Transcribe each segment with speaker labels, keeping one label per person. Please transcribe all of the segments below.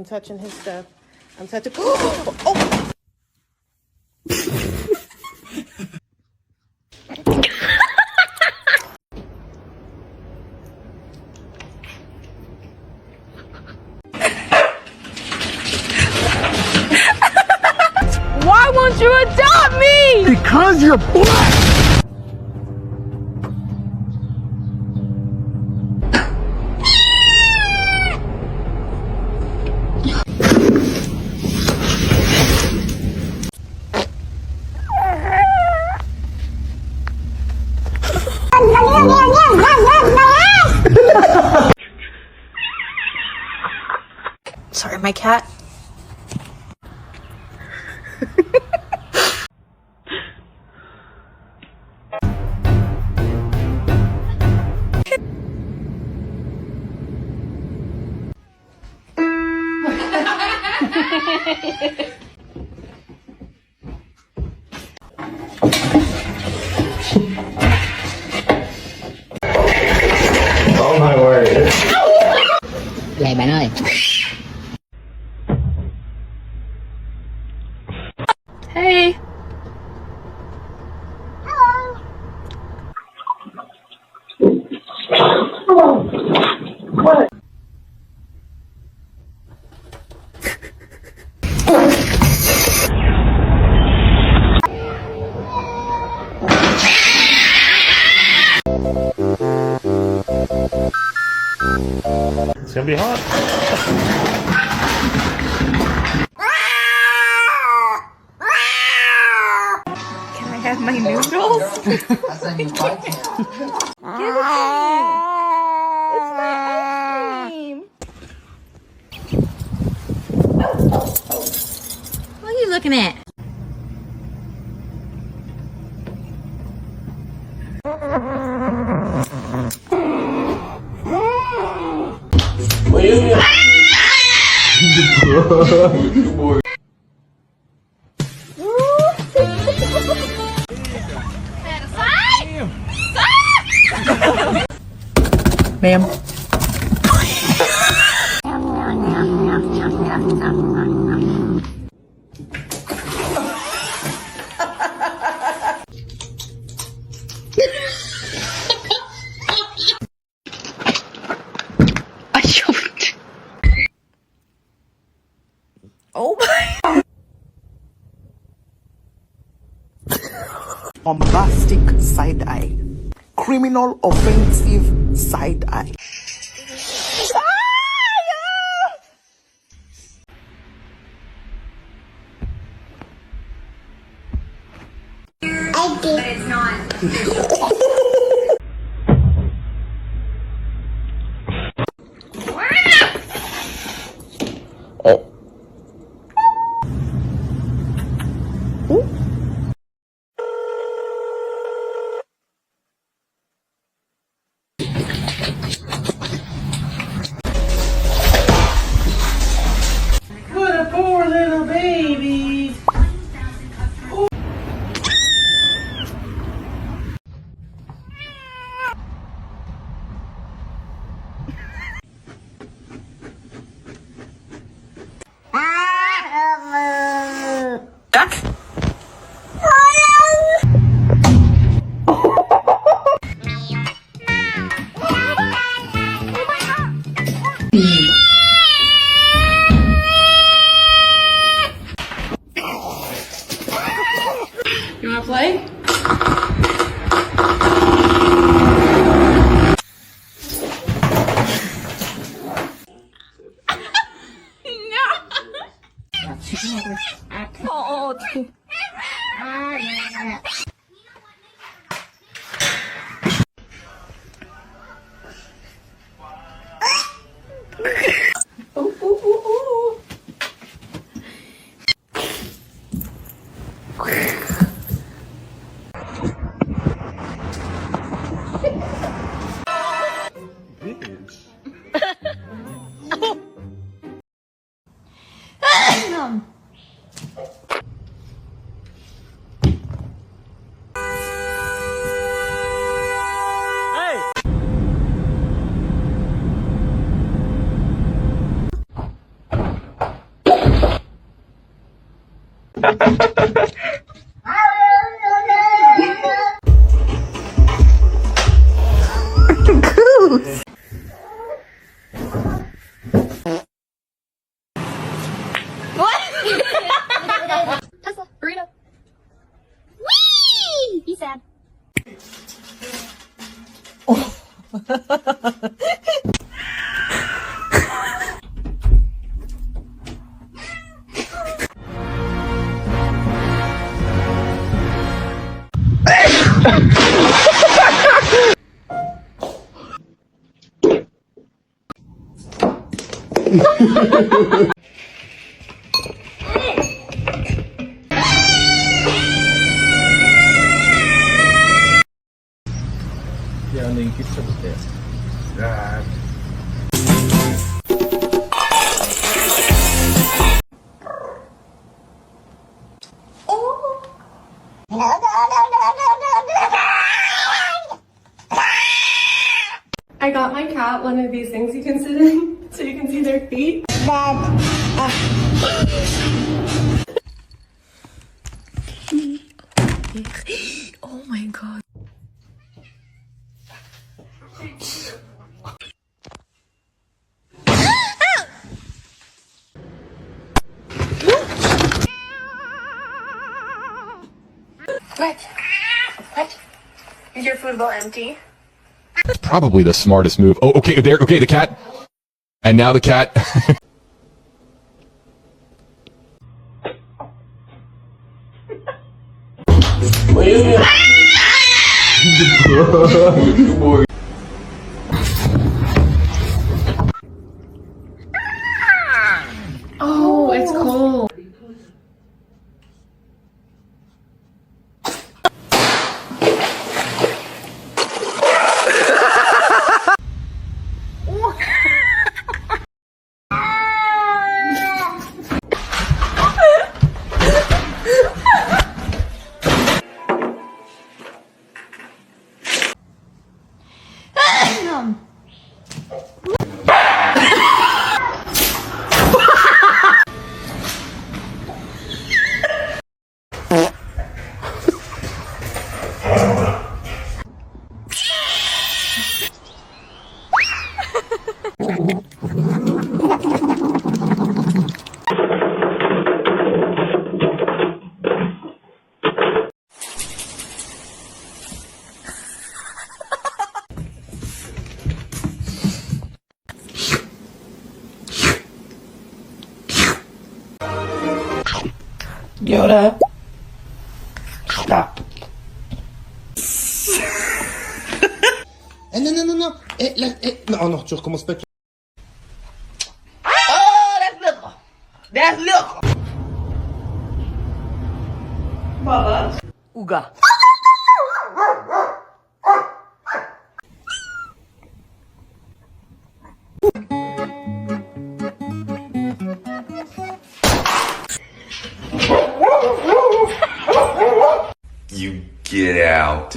Speaker 1: I'm touching his stuff. I'm touching. Oh!
Speaker 2: Why won't you adopt me?
Speaker 3: Because you're black!
Speaker 2: Sorry, my cat.
Speaker 4: Oh my word.
Speaker 5: Vậy bạn ơi.
Speaker 2: Hey.
Speaker 4: What? It's gonna be hot.
Speaker 2: Can I have my noodles? Give it to me. It's my ice cream. What are you looking at?
Speaker 1: Ma'am.
Speaker 2: Oh my.
Speaker 3: Bombastic side eye. Criminal offensive side eye.
Speaker 6: But it's not.
Speaker 1: What a poor little baby.
Speaker 2: Duck. You wanna play? Oh, Goose. What? Tesla, burrito. Whee! Be sad.
Speaker 6: I got my cat one of these things you can sit in so you can see their feet.
Speaker 2: Oh my god.
Speaker 6: What? Is your food bowl empty?
Speaker 7: Probably the smartest move. Oh, okay, there. Okay, the cat. And now the cat.
Speaker 6: Oh, it's cold.
Speaker 3: Yoda. Stop.
Speaker 8: Non. Non, tu recommences pas.
Speaker 3: Oh, that's little. That's little. Uga.
Speaker 9: You get out.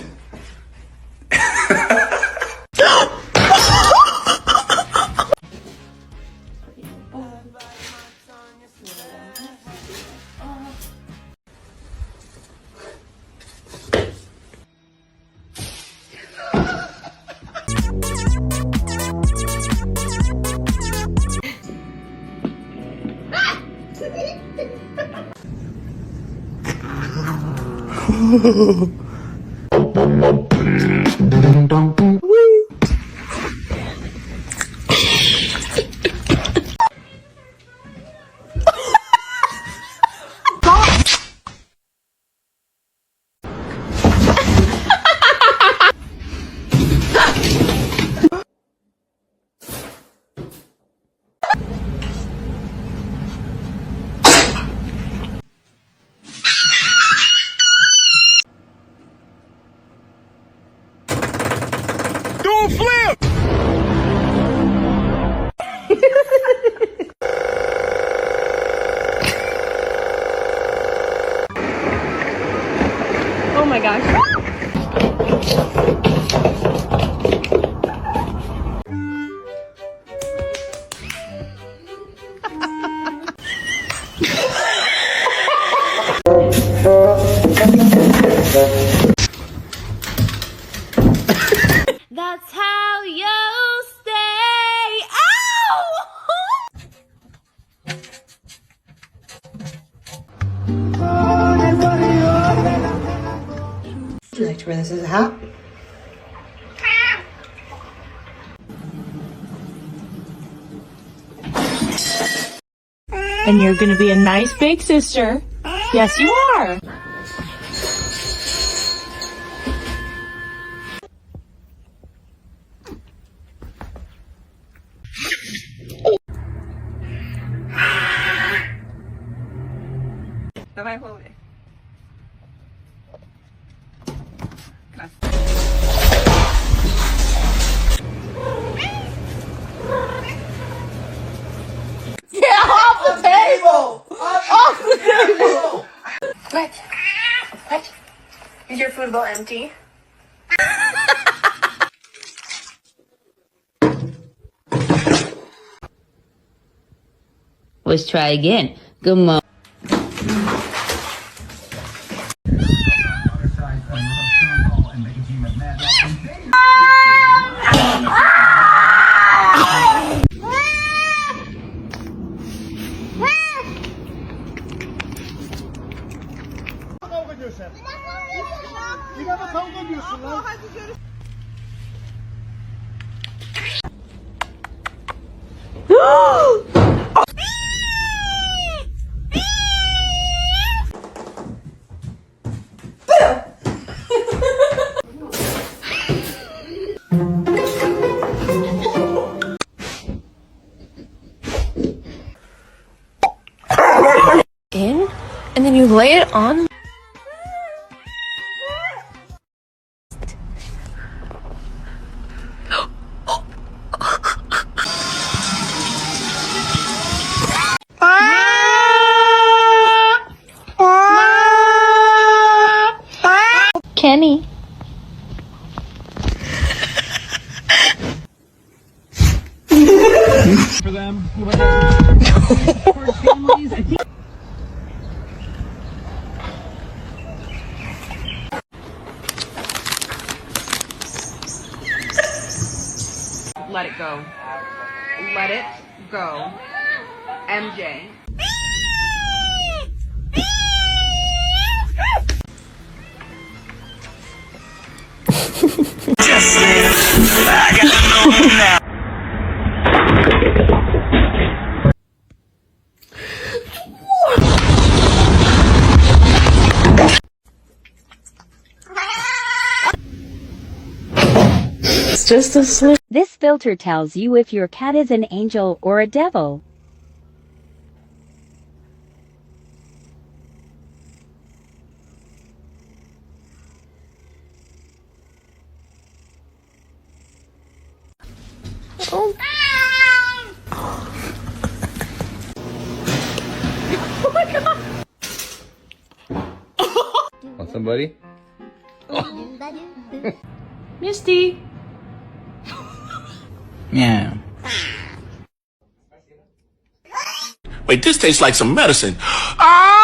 Speaker 3: Don't flip!
Speaker 6: Oh my gosh.
Speaker 2: That's how you stay. Ow!
Speaker 1: Would you like to wear this as a hat?
Speaker 10: And you're gonna be a nice big sister. Yes, you are.
Speaker 2: Давай голови.
Speaker 6: What? Is your food bowl empty?
Speaker 5: Let's try again. Good morning.
Speaker 6: In, and then you lay it on.
Speaker 2: Kenny.
Speaker 10: For them, for families, I think.
Speaker 3: Let it go. Let it go. MJ.
Speaker 1: It's just a slip.
Speaker 11: This filter tells you if your cat is an angel or a devil.
Speaker 4: Want somebody?
Speaker 10: Misty.
Speaker 3: Yeah.
Speaker 9: Wait, this tastes like some medicine. Ah!